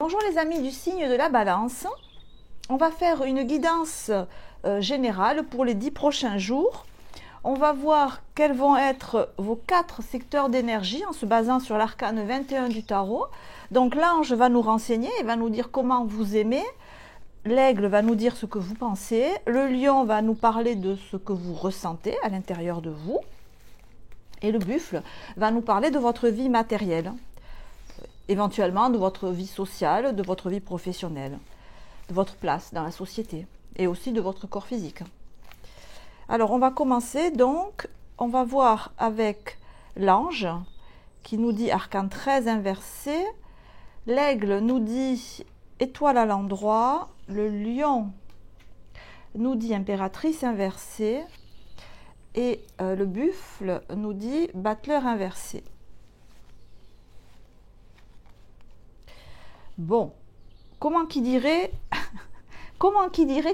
Bonjour les amis du signe de la Balance. On va faire une guidance générale pour les 10 prochains jours. On va voir quels vont être vos 4 secteurs d'énergie en se basant sur l'arcane 21 du tarot. Donc l'ange va nous renseigner, il va nous dire comment vous aimez. L'aigle va nous dire ce que vous pensez. Le lion va nous parler de ce que vous ressentez à l'intérieur de vous. Et le buffle va nous parler de votre vie matérielle, éventuellement de votre vie sociale, de votre vie professionnelle, de votre place dans la société et aussi de votre corps physique. Alors on va commencer donc, on va voir avec l'ange qui nous dit arcane 13 inversé, l'aigle nous dit étoile à l'endroit, le lion nous dit impératrice inversée et le buffle nous dit battleur inversé. Bon, comment qui dirait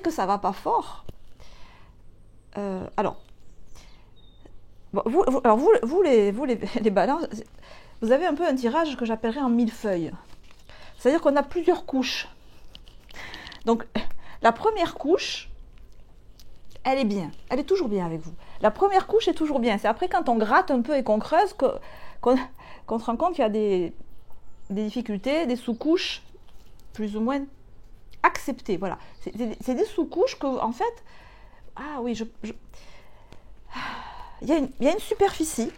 que ça va pas fort? Alors, bon, vous les balances, vous avez un peu un tirage que j'appellerais en millefeuille. C'est-à-dire qu'on a plusieurs couches. Donc, la première couche, elle est bien. Elle est toujours bien avec vous. La première couche est toujours bien. C'est après quand on gratte un peu et qu'on creuse qu'on se rend compte qu'il y a des difficultés, des sous-couches plus ou moins acceptées. Voilà. C'est des sous-couches que, en fait, ah oui, il y a une superficie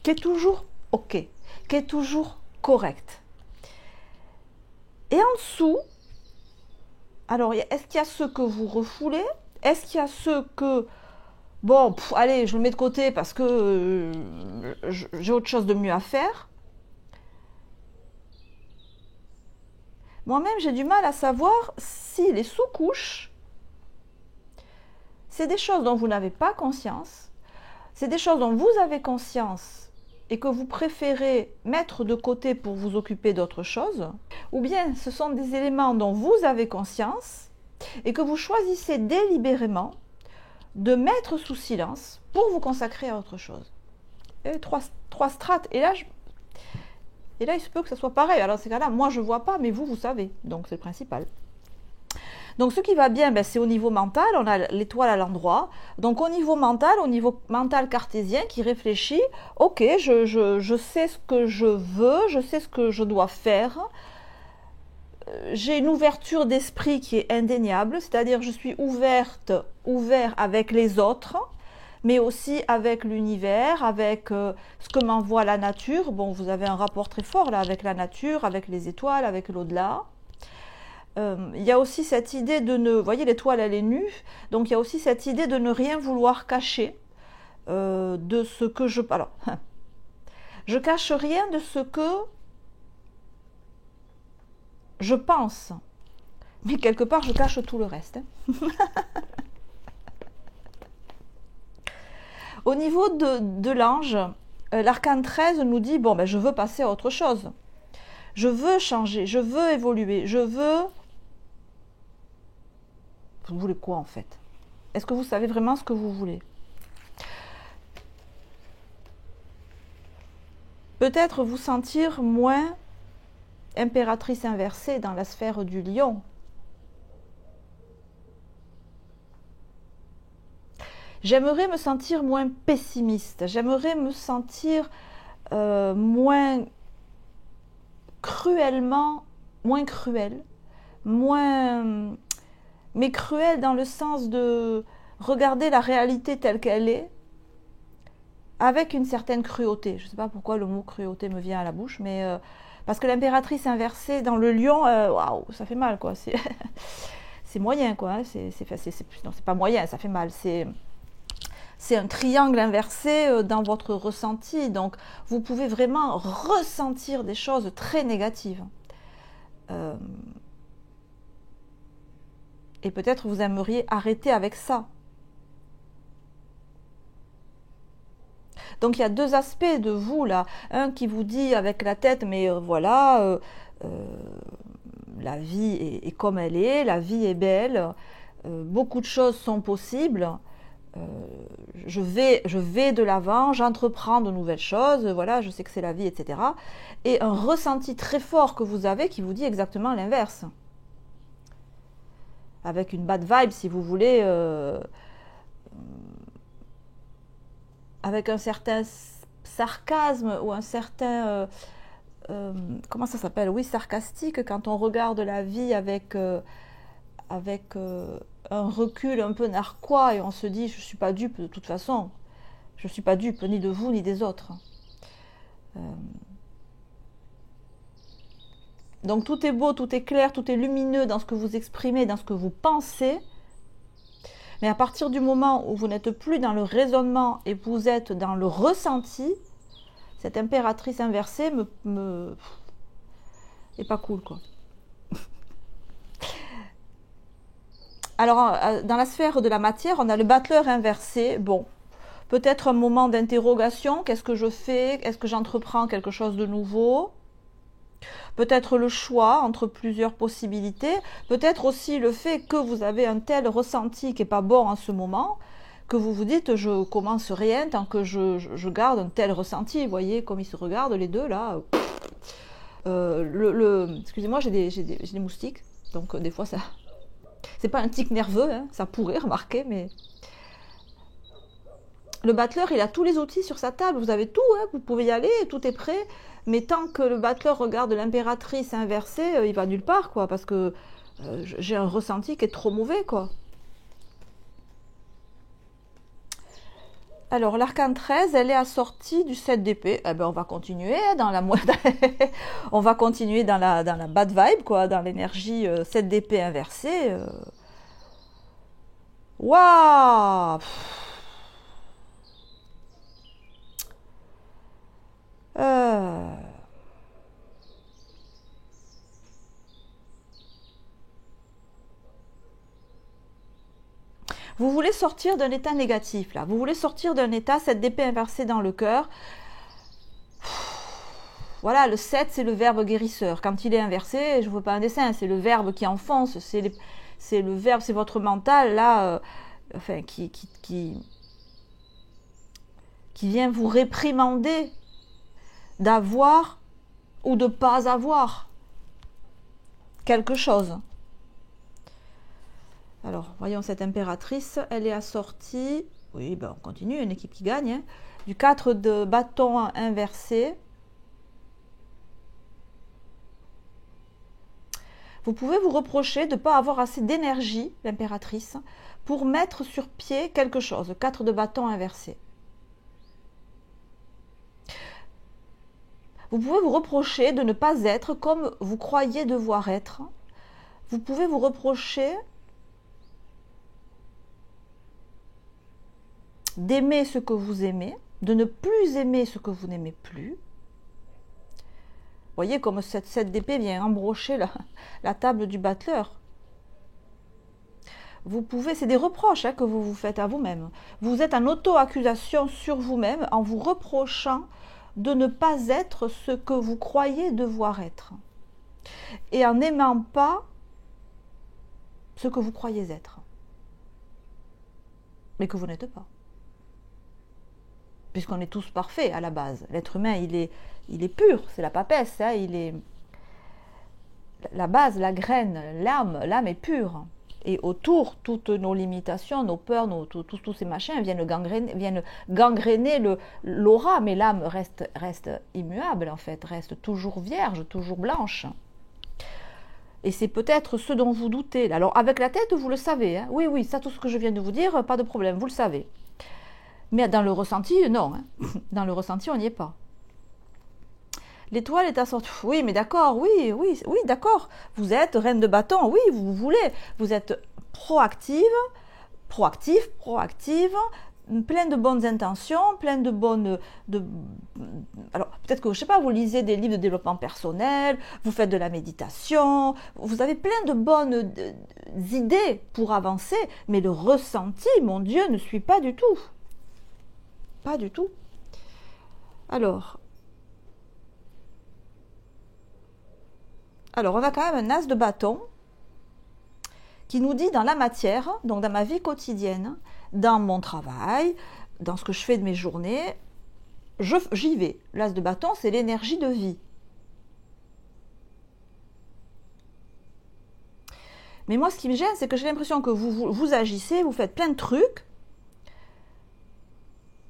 qui est toujours OK, qui est toujours correcte. Et en dessous, alors, est-ce qu'il y a ceux que vous refoulez? Est-ce qu'il y a ceux que, bon, allez, je le mets de côté parce que j'ai autre chose de mieux à faire? Moi-même, j'ai du mal à savoir si les sous-couches, c'est des choses dont vous n'avez pas conscience, c'est des choses dont vous avez conscience et que vous préférez mettre de côté pour vous occuper d'autre chose, ou bien ce sont des éléments dont vous avez conscience et que vous choisissez délibérément de mettre sous silence pour vous consacrer à autre chose. Et trois strates. Et là, il se peut que ça soit pareil. Alors, dans ces cas-là, moi, je ne vois pas, mais vous savez. Donc, c'est le principal. Donc, ce qui va bien, c'est au niveau mental. On a l'étoile à l'endroit. Donc, au niveau mental cartésien qui réfléchit, ok, je sais ce que je veux, je sais ce que je dois faire. J'ai une ouverture d'esprit qui est indéniable, c'est-à-dire je suis ouvert avec les autres, mais aussi avec l'univers, avec ce que m'envoie la nature. Bon, vous avez un rapport très fort là avec la nature, avec les étoiles, avec l'au-delà. Il y a aussi cette idée de ne... Vous voyez, l'étoile, elle est nue. Donc, il y a aussi cette idée de ne rien vouloir cacher de ce que je... Alors, je cache rien de ce que je pense. Mais quelque part, je cache tout le reste. Au niveau de l'ange, l'arcane 13 nous dit, bon, je veux passer à autre chose. Je veux changer, je veux évoluer, je veux... Vous voulez quoi en fait? Est-ce que vous savez vraiment ce que vous voulez? Peut-être vous sentir moins impératrice inversée dans la sphère du lion. J'aimerais me sentir moins pessimiste, j'aimerais me sentir moins cruelle, mais cruelle dans le sens de regarder la réalité telle qu'elle est, avec une certaine cruauté. Je ne sais pas pourquoi le mot cruauté me vient à la bouche, mais parce que l'impératrice inversée dans le lion, waouh, ça fait mal, quoi. C'est moyen, quoi. Hein. Non, c'est pas moyen, ça fait mal. C'est un triangle inversé dans votre ressenti. Donc, vous pouvez vraiment ressentir des choses très négatives. Et peut-être vous aimeriez arrêter avec ça. Donc, il y a deux aspects de vous, là. Un qui vous dit avec la tête, mais voilà, la vie est comme elle est, la vie est belle, beaucoup de choses sont possibles. je vais de l'avant, j'entreprends de nouvelles choses, voilà, je sais que c'est la vie, etc. Et un ressenti très fort que vous avez qui vous dit exactement l'inverse. Avec une bad vibe, si vous voulez, avec un certain sarcasme ou un certain... comment ça s'appelle? Oui, sarcastique, quand on regarde la vie avec un recul un peu narquois et on se dit je ne suis pas dupe de toute façon, je ne suis pas dupe ni de vous ni des autres. Donc tout est beau, tout est clair, tout est lumineux dans ce que vous exprimez, dans ce que vous pensez, mais à partir du moment où vous n'êtes plus dans le raisonnement et vous êtes dans le ressenti, cette impératrice inversée est pas cool, quoi. Alors, dans la sphère de la matière, on a le battleur inversé. Bon, peut-être un moment d'interrogation. Qu'est-ce que je fais? Est-ce que j'entreprends quelque chose de nouveau? Peut-être le choix entre plusieurs possibilités. Peut-être aussi le fait que vous avez un tel ressenti qui n'est pas bon en ce moment, que vous vous dites, je commence rien tant que je garde un tel ressenti. Vous voyez comme ils se regardent les deux, là. Excusez-moi, j'ai des moustiques. Donc, des fois, ça... C'est pas un tic nerveux, hein, ça pourrait remarquer, mais... Le battleur, il a tous les outils sur sa table, vous avez tout, hein, vous pouvez y aller, tout est prêt, mais tant que le battleur regarde l'impératrice inversée, il va nulle part, quoi, parce que j'ai un ressenti qui est trop mauvais, quoi. Alors, l'arcane 13, elle est assortie du 7 d'épée. Eh ben, on va continuer dans la on va continuer dans la bad vibe, quoi, dans l'énergie 7 d'épée inversée. Waouh! Vous voulez sortir d'un état négatif, là. Vous voulez sortir d'un état, cette d'épée inversée dans le cœur. Voilà, le 7, c'est le verbe guérisseur. Quand il est inversé, je ne veux pas un dessin, c'est le verbe qui enfonce, c'est le verbe, c'est votre mental, là, enfin, qui vient vous réprimander d'avoir ou de pas avoir quelque chose. Alors, voyons cette impératrice, elle est assortie, oui, ben on continue, une équipe qui gagne, hein, du 4 de bâton inversé. Vous pouvez vous reprocher de ne pas avoir assez d'énergie, l'impératrice, pour mettre sur pied quelque chose, 4 de bâton inversé. Vous pouvez vous reprocher de ne pas être comme vous croyez devoir être. Vous pouvez vous reprocher d'aimer ce que vous aimez, de ne plus aimer ce que vous n'aimez plus. Vous voyez comme cette 7 d'épée vient embrocher la table du battleur. Vous pouvez, c'est des reproches que vous vous faites à vous-même. Vous êtes en auto-accusation sur vous-même en vous reprochant de ne pas être ce que vous croyez devoir être. Et en n'aimant pas ce que vous croyez être. Mais que vous n'êtes pas. Puisqu'on est tous parfaits à la base. L'être humain, il est pur, c'est la papesse, hein, il est la base, la graine, l'âme est pure. Et autour, toutes nos limitations, nos peurs, tous ces machins viennent gangréner l'aura, mais l'âme reste immuable en fait, reste toujours vierge, toujours blanche. Et c'est peut-être ce dont vous doutez. Alors avec la tête, vous le savez, hein. Oui, ça, tout ce que je viens de vous dire, pas de problème, vous le savez. Mais dans le ressenti, non. Hein. Dans le ressenti, on n'y est pas. L'étoile est assortie. Oui, mais d'accord, oui, d'accord. vous êtes reine de bâton, oui, vous voulez. Vous êtes proactive, plein de bonnes intentions, plein de bonnes... Alors, peut-être que, je sais pas, vous lisez des livres de développement personnel, vous faites de la méditation, vous avez plein de bonnes idées pour avancer, mais le ressenti, mon Dieu, ne suit pas du tout. Pas du tout. Alors, on a quand même un as de bâton qui nous dit dans la matière, donc dans ma vie quotidienne, dans mon travail, dans ce que je fais de mes journées, j'y vais. L'as de bâton, c'est l'énergie de vie. Mais moi, ce qui me gêne, c'est que j'ai l'impression que vous agissez, vous faites plein de trucs,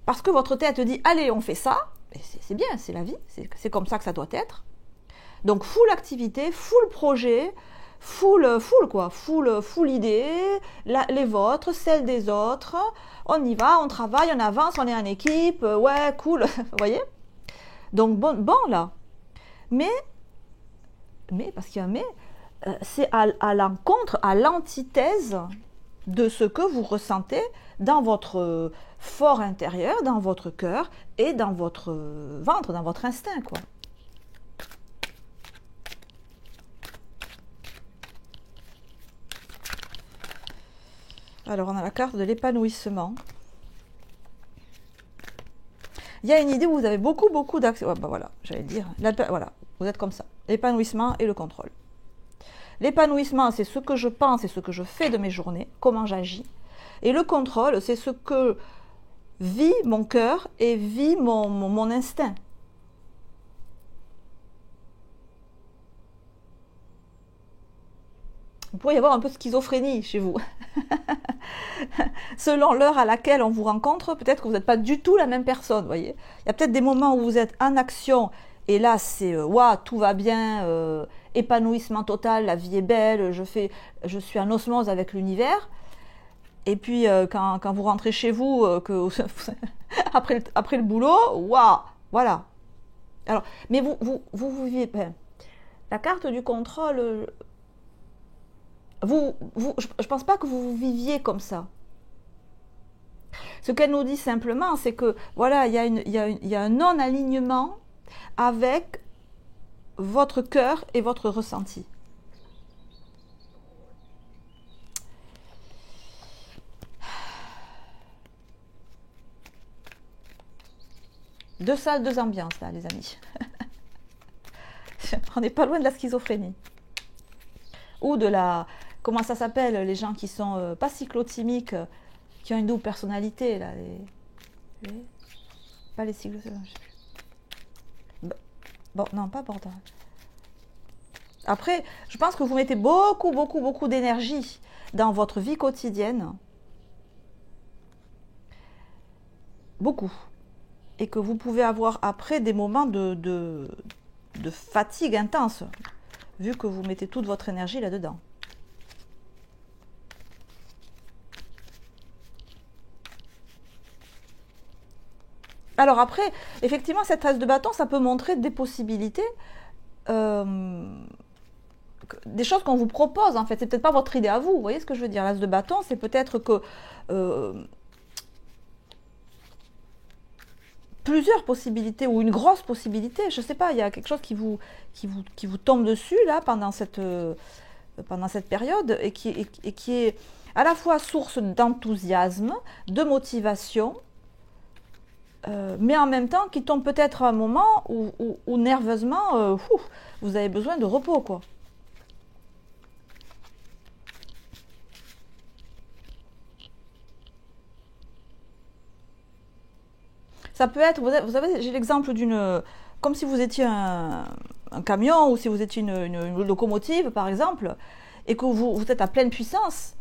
parce que votre tête dit, allez, on fait ça. C'est bien, c'est la vie, c'est comme ça que ça doit être. Donc, full activité, full projet, full idée, les vôtres, celles des autres. On y va, on travaille, on avance, on est en équipe, ouais, cool, vous voyez. Donc, bon là. Mais, parce qu'il y a un mais, c'est à l'encontre, à l'antithèse de ce que vous ressentez dans votre fort intérieur, dans votre cœur et dans votre ventre, dans votre instinct, quoi. Alors, on a la carte de l'épanouissement. Il y a une idée où vous avez beaucoup d'actions. Ouais, bah voilà, j'allais dire. Voilà, vous êtes comme ça. L'épanouissement et le contrôle. L'épanouissement, c'est ce que je pense et ce que je fais de mes journées, comment j'agis. Et le contrôle, c'est ce que vit mon cœur et vit mon instinct. Il pourrait y avoir un peu de schizophrénie chez vous. Selon l'heure à laquelle on vous rencontre, peut-être que vous n'êtes pas du tout la même personne, voyez. Il y a peut-être des moments où vous êtes en action et là c'est waouh, tout va bien, épanouissement total, la vie est belle, je suis en osmose avec l'univers. Et puis quand vous rentrez chez vous, après le boulot, waouh, voilà. Alors, mais vous vivez, la carte du contrôle. Je pense pas que vous viviez comme ça. Ce qu'elle nous dit simplement, c'est que voilà, il y a un non-alignement avec votre cœur et votre ressenti. Deux salles, deux ambiances, là, les amis. On n'est pas loin de la schizophrénie. Ou de la... Comment ça s'appelle, les gens qui sont pas cyclotimiques, qui ont une double personnalité, là, pas les cyclotimiques. Bon, non, pas border. Après, je pense que vous mettez beaucoup d'énergie dans votre vie quotidienne. Beaucoup. Et que vous pouvez avoir après des moments de fatigue intense, vu que vous mettez toute votre énergie là-dedans. Alors après, effectivement, cette as de bâton, ça peut montrer des possibilités, des choses qu'on vous propose, en fait. C'est peut-être pas votre idée à vous, vous voyez ce que je veux dire. L'as de bâton, c'est peut-être que plusieurs possibilités, ou une grosse possibilité, je sais pas, il y a quelque chose qui vous tombe dessus, là, pendant cette période, et qui est à la fois source d'enthousiasme, de motivation, mais en même temps qui tombe peut-être à un moment où nerveusement, vous avez besoin de repos, quoi. Ça peut être, vous savez, j'ai l'exemple d'une, comme si vous étiez un camion ou si vous étiez une locomotive, par exemple, et que vous êtes à pleine puissance.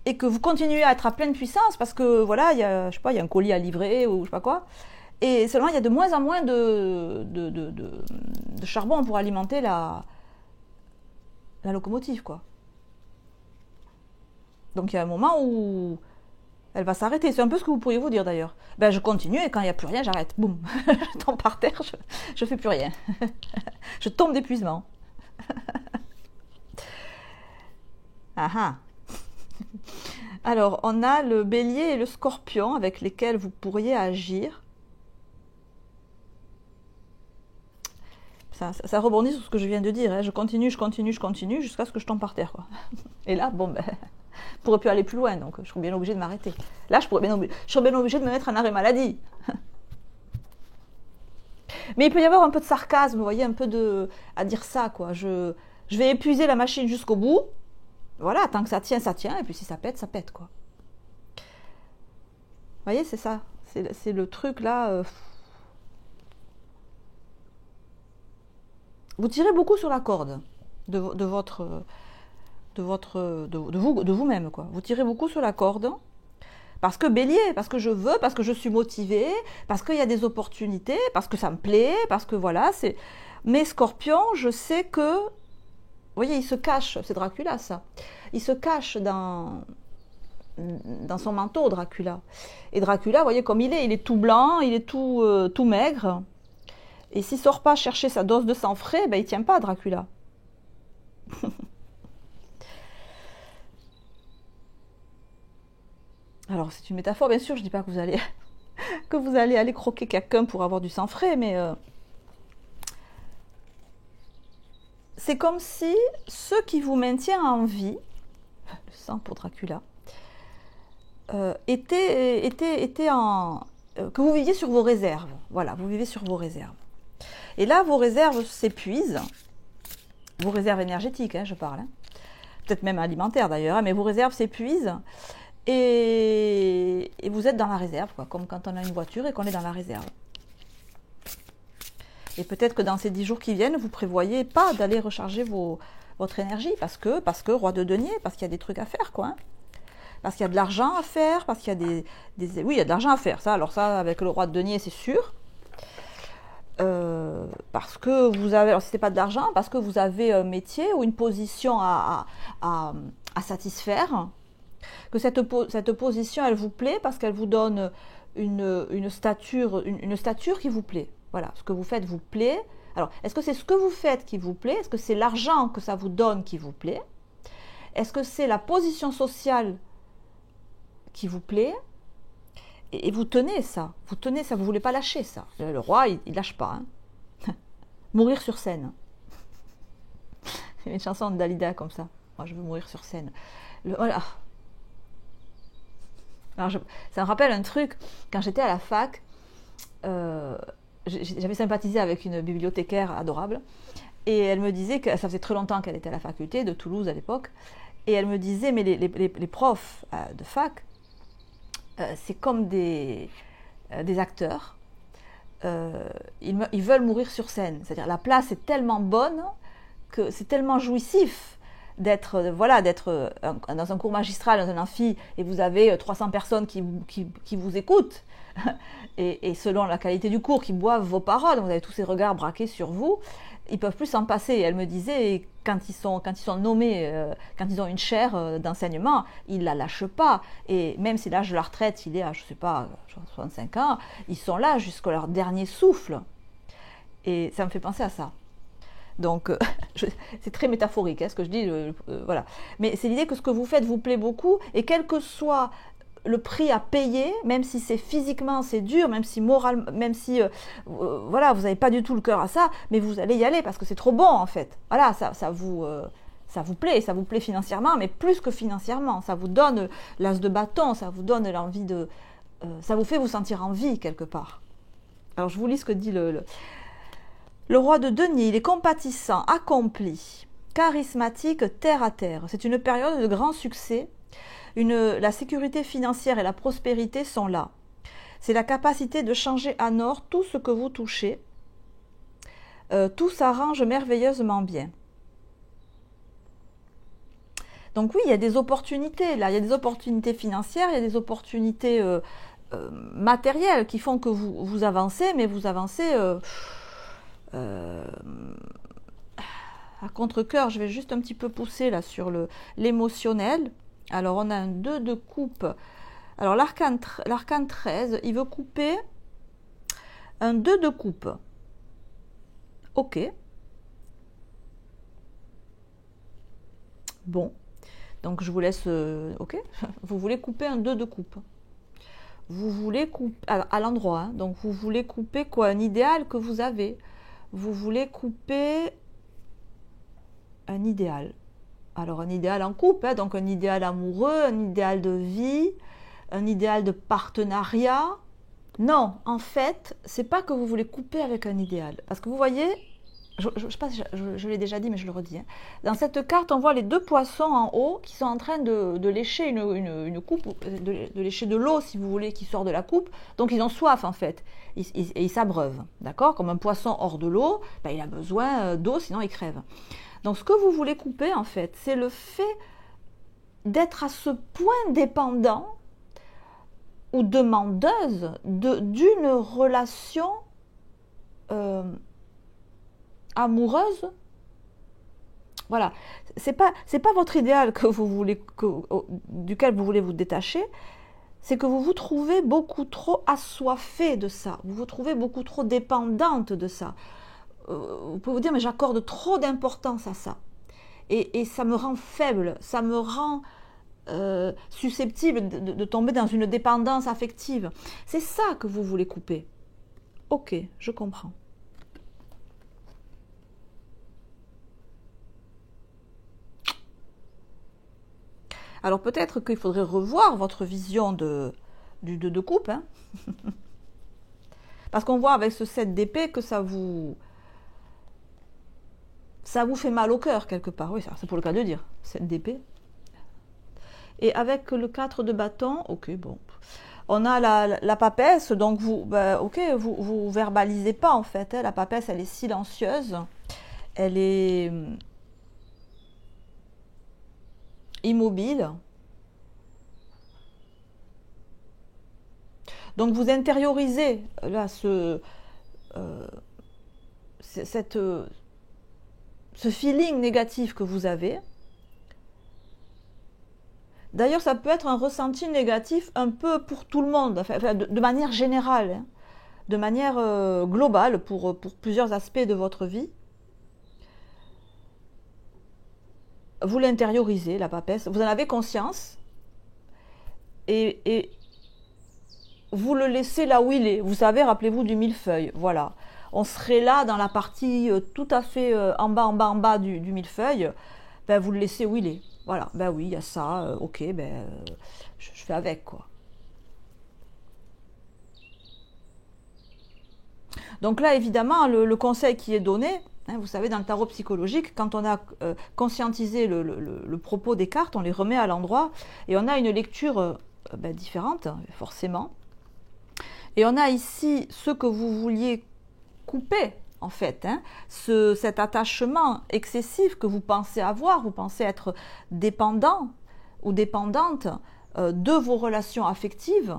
Et que vous continuez à être à pleine puissance parce que voilà, il y a, je sais pas, il y a un colis à livrer ou je sais pas quoi. Et seulement il y a de moins en moins de charbon pour alimenter la locomotive, quoi. Donc il y a un moment où elle va s'arrêter. C'est un peu ce que vous pourriez vous dire d'ailleurs. Ben je continue et quand il n'y a plus rien, j'arrête. Boum, je tombe par terre, je fais plus rien. Je tombe d'épuisement. Ah ah. Alors, on a le bélier et le scorpion avec lesquels vous pourriez agir. Ça rebondit sur ce que je viens de dire. Hein. Je continue jusqu'à ce que je tombe par terre, quoi. Et là, bon, ben, je pourrais plus aller plus loin, donc je serais bien obligée de m'arrêter. Là, je serais bien obligée de me mettre en arrêt maladie. Mais il peut y avoir un peu de sarcasme, vous voyez, un peu à dire ça, quoi. Je vais épuiser la machine jusqu'au bout. Voilà, tant que ça tient, et puis si ça pète, quoi. voyez, c'est ça. C'est le truc là. Vous tirez beaucoup sur la corde de votre, de vous-même, quoi. Vous tirez beaucoup sur la corde. Parce que bélier, parce que je veux, parce que je suis motivée, parce qu'il y a des opportunités, parce que ça me plaît, parce que voilà, c'est... Mais Scorpion, je sais que... Vous voyez, il se cache, c'est Dracula ça. Il se cache dans son manteau, Dracula. Et Dracula, vous voyez comme il est tout blanc, il est tout maigre. Et s'il ne sort pas chercher sa dose de sang frais, ben, il ne tient pas, Dracula. Alors, c'est une métaphore, bien sûr, je ne dis pas que que vous allez aller croquer quelqu'un pour avoir du sang frais, mais c'est comme si ce qui vous maintient en vie, le sang pour Dracula, était en... que vous viviez sur vos réserves. Voilà, vous vivez sur vos réserves. Et là, vos réserves s'épuisent, vos réserves énergétiques, hein, je parle, hein. Peut-être même alimentaires d'ailleurs, hein, mais vos réserves s'épuisent. Et vous êtes dans la réserve, quoi, comme quand on a une voiture et qu'on est dans la réserve. Et peut-être que dans ces 10 jours qui viennent, vous ne prévoyez pas d'aller recharger votre énergie, parce que roi de denier, parce qu'il y a des trucs à faire, quoi. Hein. Parce qu'il y a de l'argent à faire, parce qu'il y a oui, il y a de l'argent à faire, ça. Alors ça, avec le roi de denier, c'est sûr. Parce que vous avez, alors si ce n'est pas de l'argent, parce que vous avez un métier ou une position à satisfaire. Que cette position, elle vous plaît parce qu'elle vous donne une stature qui vous plaît. Voilà, ce que vous faites vous plaît. Alors, est-ce que c'est ce que vous faites qui vous plaît? Est-ce que c'est l'argent que ça vous donne qui vous plaît? Est-ce que c'est la position sociale qui vous plaît? Et vous tenez ça, vous ne voulez pas lâcher ça. Le roi, il ne lâche pas. Hein. Mourir sur scène. C'est une chanson de Dalida comme ça. Moi, je veux mourir sur scène. Voilà. Alors ça me rappelle un truc, quand j'étais à la fac, j'avais sympathisé avec une bibliothécaire adorable, et elle me disait que ça faisait très longtemps qu'elle était à la faculté de Toulouse à l'époque, et elle me disait, mais les profs de fac, c'est comme des acteurs, ils veulent mourir sur scène, c'est-à-dire la place est tellement bonne, que c'est tellement jouissif, d'être dans un cours magistral, dans un amphi, et vous avez 300 personnes qui vous écoutent, et selon la qualité du cours, qui boivent vos paroles, vous avez tous ces regards braqués sur vous, ils peuvent plus s'en passer. Et elle me disait, quand ils sont nommés, quand ils ont une chaire d'enseignement, ils la lâchent pas. Et même si l'âge de la retraite, il est à, je sais pas, 65 ans, ils sont là jusqu'à leur dernier souffle. Et ça me fait penser à ça. Donc, c'est très métaphorique, hein, ce que je dis, voilà. Mais c'est l'idée que ce que vous faites vous plaît beaucoup, et quel que soit le prix à payer, même si c'est physiquement c'est dur, même si voilà, vous n'avez pas du tout le cœur à ça, mais vous allez y aller parce que c'est trop bon en fait. Voilà, ça vous plaît financièrement, mais plus que financièrement, ça vous donne l'as de bâton, ça vous donne l'envie ça vous fait vous sentir en vie quelque part. Alors je vous lis ce que dit le roi de denier. Il est compatissant, accompli, charismatique, terre à terre. C'est une période de grand succès. La sécurité financière et la prospérité sont là. C'est la capacité de changer en or tout ce que vous touchez. Tout s'arrange merveilleusement bien. Donc oui, il y a des opportunités là. Il y a des opportunités financières, il y a des opportunités matérielles qui font que vous avancez, mais vous avancez... à contre-cœur, je vais juste un petit peu pousser là sur l'émotionnel. Alors on a un 2 de coupe. Alors l'arcane 13, il veut couper un 2 de coupe. Ok. Bon. Donc je vous laisse... ok. Vous voulez couper un 2 de coupe. Vous voulez couper... à l'endroit. Hein, donc vous voulez couper quoi? Un idéal que vous avez. Vous voulez couper un idéal. Alors un idéal en couple, hein, donc un idéal amoureux, un idéal de vie, un idéal de partenariat. Non, en fait, c'est pas que vous voulez couper avec un idéal. Parce que vous voyez, je sais pas si je l'ai déjà dit, mais je le redis. Hein. Dans cette carte, on voit les deux poissons en haut qui sont en train de lécher une coupe, de lécher de l'eau, si vous voulez, qui sort de la coupe. Donc ils ont soif, en fait, et ils s'abreuvent, d'accord? Comme un poisson hors de l'eau, ben, il a besoin d'eau, sinon il crève. Donc ce que vous voulez couper, en fait, c'est le fait d'être à ce point dépendant ou demandeuse d'une relation amoureuse. Voilà, c'est pas votre idéal que vous voulez duquel vous voulez vous détacher, c'est que vous vous trouvez beaucoup trop assoiffée de ça, vous vous trouvez beaucoup trop dépendante de ça. Vous pouvez vous dire, mais j'accorde trop d'importance à ça, et ça me rend faible, ça me rend susceptible de tomber dans une dépendance affective. C'est ça que vous voulez couper. Ok, je comprends. Alors peut-être qu'il faudrait revoir votre vision du 2 de coupe, hein. Parce qu'on voit avec ce 7 d'épée que ça vous fait mal au cœur quelque part. Oui, c'est pour le cas de dire, 7 d'épée. Et avec le 4 de bâton, ok, bon. On a la papesse, donc vous verbalisez pas en fait. Hein. La papesse, elle est silencieuse. Elle est immobile. Donc vous intériorisez là ce feeling négatif que vous avez. D'ailleurs, ça peut être un ressenti négatif un peu pour tout le monde, enfin, de manière générale, hein, de manière globale pour plusieurs aspects de votre vie. Vous l'intériorisez, la papesse, vous en avez conscience et vous le laissez là où il est. Vous savez, rappelez-vous du millefeuille, voilà. On serait là dans la partie tout à fait en bas du millefeuille, ben, vous le laissez où il est. Voilà, ben oui, il y a ça, ok, ben je fais avec, quoi. Donc là, évidemment, le conseil qui est donné, hein, vous savez, dans le tarot psychologique, quand on a conscientisé le propos des cartes, on les remet à l'endroit et on a une lecture différente, forcément. Et on a ici ce que vous vouliez couper, en fait, hein, cet attachement excessif que vous pensez avoir, vous pensez être dépendant ou dépendante de vos relations affectives.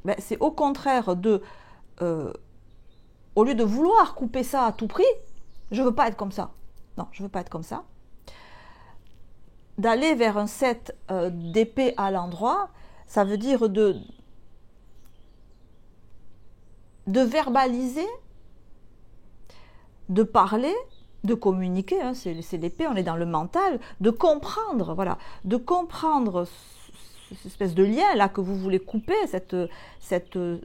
Ben, c'est au contraire au lieu de vouloir couper ça à tout prix, je ne veux pas être comme ça. Non, je ne veux pas être comme ça. D'aller vers un 7 d'épée à l'endroit, ça veut dire de verbaliser, de parler, de communiquer, hein, c'est l'épée, on est dans le mental, de comprendre, voilà, de comprendre cette espèce de lien là que vous voulez couper, cette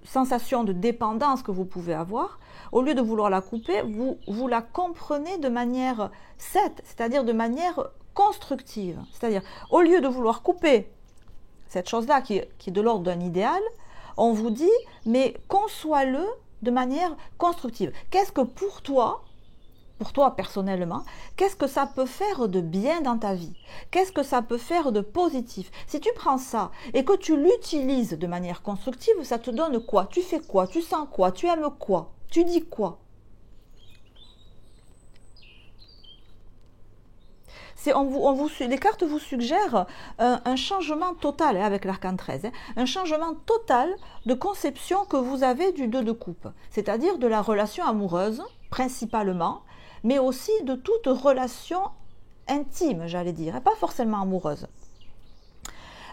sensation de dépendance que vous pouvez avoir. Au lieu de vouloir la couper, vous la comprenez de manière 7, c'est-à-dire de manière constructive. C'est-à-dire, au lieu de vouloir couper cette chose-là qui est de l'ordre d'un idéal, on vous dit, mais conçois-le de manière constructive. Qu'est-ce que pour toi personnellement, qu'est-ce que ça peut faire de bien dans ta vie? Qu'est-ce que ça peut faire de positif? Si tu prends ça et que tu l'utilises de manière constructive, ça te donne quoi? Tu fais quoi? Tu sens quoi? Tu aimes quoi? Tu dis quoi? Les cartes vous suggèrent un changement total, hein, avec l'arcane 13, hein, un changement total de conception que vous avez du 2 de coupe, c'est-à-dire de la relation amoureuse, principalement, mais aussi de toute relation intime, j'allais dire, et pas forcément amoureuse.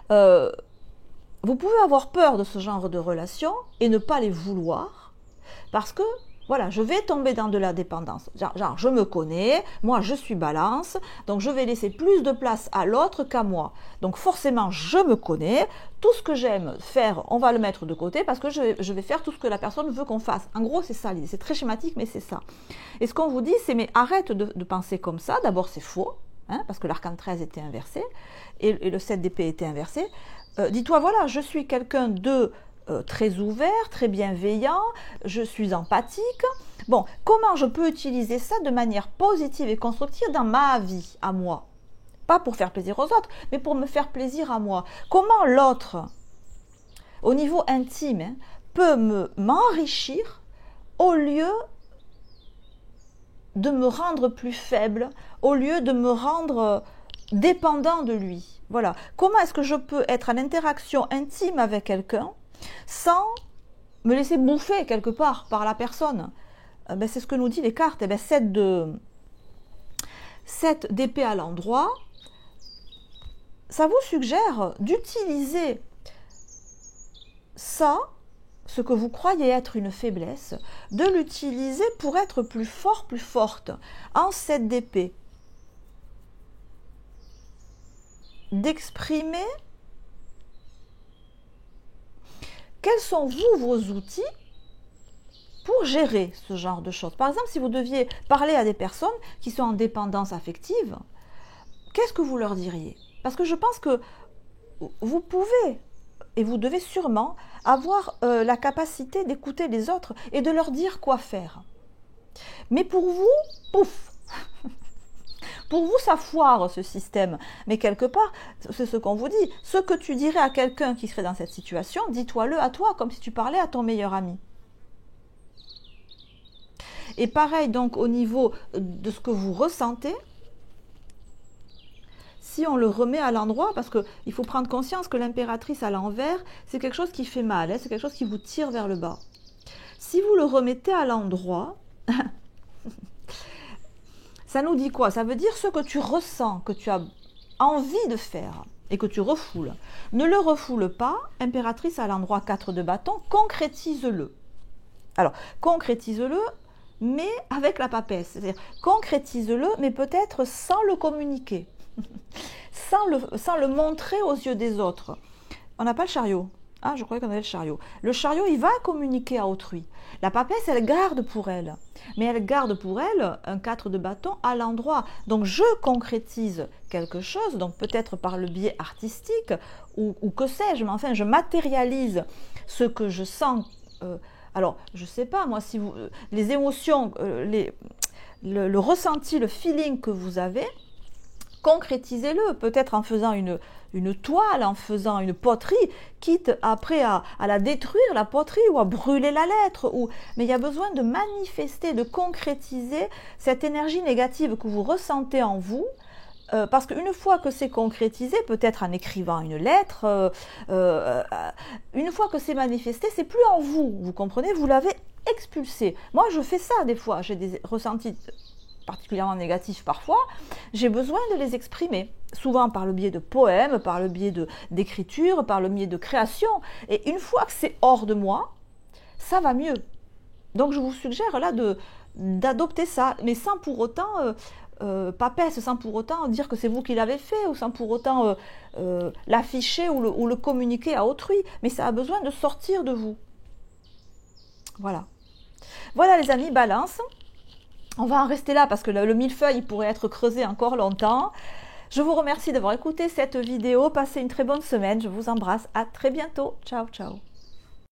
Vous pouvez avoir peur de ce genre de relations et ne pas les vouloir, parce que voilà, je vais tomber dans de la dépendance. Genre, je me connais, moi je suis balance, donc je vais laisser plus de place à l'autre qu'à moi. Donc forcément, je me connais, tout ce que j'aime faire, on va le mettre de côté parce que je vais faire tout ce que la personne veut qu'on fasse. En gros, c'est ça l'idée, c'est très schématique, mais c'est ça. Et ce qu'on vous dit, c'est mais arrête de penser comme ça. D'abord, c'est faux, hein, parce que l'arcane 13 était inversé, et le 7 d'épée était inversé. Dis-toi, voilà, je suis quelqu'un de très ouvert, très bienveillant, je suis empathique. Bon, comment je peux utiliser ça de manière positive et constructive dans ma vie, à moi? Pas pour faire plaisir aux autres, mais pour me faire plaisir à moi. Comment l'autre, au niveau intime, hein, peut m'enrichir au lieu de me rendre plus faible, au lieu de me rendre dépendant de lui. Voilà. Comment est-ce que je peux être en interaction intime avec quelqu'un sans me laisser bouffer quelque part par la personne? C'est ce que nous dit les cartes. 7 d'épée à l'endroit, ça vous suggère d'utiliser ça, ce que vous croyez être une faiblesse, de l'utiliser pour être plus fort, plus forte. En 7 d'épée, d'exprimer quels sont vos outils pour gérer ce genre de choses. Par exemple, si vous deviez parler à des personnes qui sont en dépendance affective, qu'est-ce que vous leur diriez? Parce que je pense que vous pouvez et vous devez sûrement avoir la capacité d'écouter les autres et de leur dire quoi faire. Mais pour vous, pouf, pour vous, ça foire ce système. Mais quelque part, c'est ce qu'on vous dit. Ce que tu dirais à quelqu'un qui serait dans cette situation, dis-toi-le à toi, comme si tu parlais à ton meilleur ami. Et pareil, donc, au niveau de ce que vous ressentez, si on le remet à l'endroit, parce qu'il faut prendre conscience que l'impératrice à l'envers, c'est quelque chose qui fait mal, hein, c'est quelque chose qui vous tire vers le bas. Si vous le remettez à l'endroit, ça nous dit quoi? Ça veut dire ce que tu ressens, que tu as envie de faire et que tu refoules. Ne le refoule pas, impératrice à l'endroit 4 de bâton, concrétise-le. Alors, concrétise-le, mais avec la papesse. C'est-à-dire, concrétise-le, mais peut-être sans le communiquer. sans le montrer aux yeux des autres. On n'a pas le chariot. Ah, je croyais qu'on avait le chariot. Le chariot, il va communiquer à autrui. La papesse, elle garde pour elle. Mais elle garde pour elle un 4 de bâton à l'endroit. Donc, je concrétise quelque chose, donc peut-être par le biais artistique, ou que sais-je, mais enfin, je matérialise ce que je sens. Alors, je ne sais pas, moi, si vous, les émotions, le ressenti, le feeling que vous avez, concrétisez-le, peut-être en faisant une toile, en faisant une poterie, quitte après à la détruire, la poterie, ou à brûler la lettre. Mais il y a besoin de manifester, de concrétiser cette énergie négative que vous ressentez en vous, parce qu'une fois que c'est concrétisé, peut-être en écrivant une lettre, une fois que c'est manifesté, c'est plus en vous, vous comprenez, vous l'avez expulsé. Moi, je fais ça des fois, j'ai des ressentis particulièrement négatifs parfois, j'ai besoin de les exprimer, souvent par le biais de poèmes, par le biais d'écriture, par le biais de création, et une fois que c'est hors de moi, ça va mieux. Donc je vous suggère là d'adopter ça, mais sans pour autant papesse, sans pour autant dire que c'est vous qui l'avez fait, ou sans pour autant l'afficher ou le communiquer à autrui, mais ça a besoin de sortir de vous. Voilà. Voilà les amis, balance. On va en rester là parce que le millefeuille pourrait être creusé encore longtemps. Je vous remercie d'avoir écouté cette vidéo. Passez une très bonne semaine. Je vous embrasse. À très bientôt. Ciao, ciao.